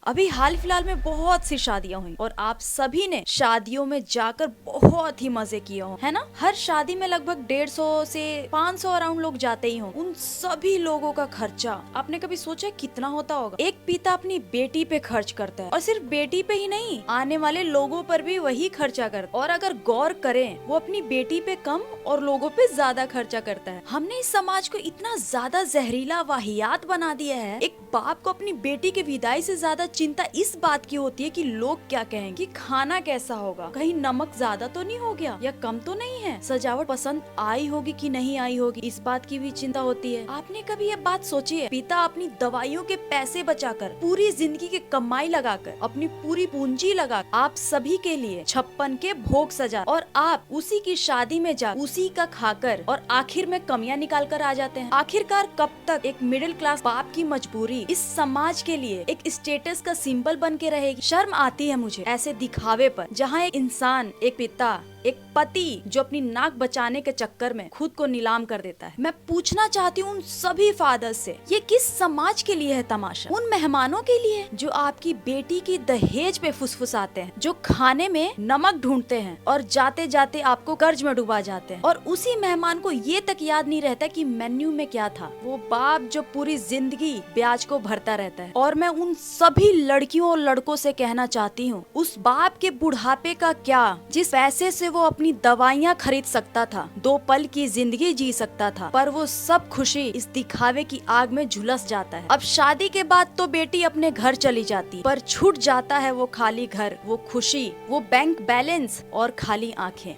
अभी हाल फिलहाल में बहुत सी शादियां हुई और आप सभी ने शादियों में जाकर बहुत ही मजे किए हो, है ना। हर शादी में लगभग 150 से 500 अराउंड लोग जाते ही हों। उन सभी लोगों का खर्चा आपने कभी सोचा कितना होता होगा। एक पिता अपनी बेटी पे खर्च करता है और सिर्फ बेटी पे ही नहीं, आने वाले लोगों पर भी वही खर्चा करता है। और अगर गौर करें, वो अपनी बेटी पे कम और लोगों पे ज्यादा खर्चा करता है। हमने इस समाज को इतना ज्यादा जहरीला वाहियात बना दिया है। एक बाप को अपनी बेटी की विदाई से ज्यादा चिंता इस बात की होती है कि लोग क्या कहेंगे, खाना कैसा होगा, कहीं नमक ज्यादा तो नहीं हो गया या कम तो नहीं है, सजावट पसंद आई होगी कि नहीं आई होगी, इस बात की भी चिंता होती है। आपने कभी ये बात सोची है, पिता अपनी दवाइयों के पैसे बचाकर, पूरी जिंदगी की कमाई लगाकर, अपनी पूरी पूंजी लगा आप सभी के लिए 56 के भोग सजा और आप उसी की शादी में जा उसी का खाकर और आखिर में कमियां निकाल कर आ जाते हैं। आखिरकार कब तक एक मिडिल क्लास बाप की मजबूरी इस समाज के लिए एक स्टेटस का सिंबल बन के रहेगी। शर्म आती है मुझे ऐसे दिखावे पर, जहाँ एक इंसान, एक पिता, एक पति जो अपनी नाक बचाने के चक्कर में खुद को नीलाम कर देता है। मैं पूछना चाहती हूँ उन सभी फादर्स से, ये किस समाज के लिए है तमाशा? उन मेहमानों के लिए जो आपकी बेटी की दहेज पे फुसफुसाते हैं, जो खाने में नमक ढूंढते हैं और जाते जाते आपको कर्ज में डुबा जाते हैं। और उसी मेहमान को ये तक याद नहीं रहता कि मेन्यू में क्या था। वो बाप जो पूरी जिंदगी ब्याज को भरता रहता है। और मैं उन सभी लड़कियों और लड़कों से कहना चाहती हूँ, उस बाप के बुढ़ापे का क्या, जिस पैसे से वो अपनी दवाइयाँ खरीद सकता था, 2 पल की जिंदगी जी सकता था, पर वो सब खुशी इस दिखावे की आग में झुलस जाता है। अब शादी के बाद तो बेटी अपने घर चली जाती, पर छूट जाता है वो खाली घर, वो खुशी, वो बैंक बैलेंस और खाली आंखें।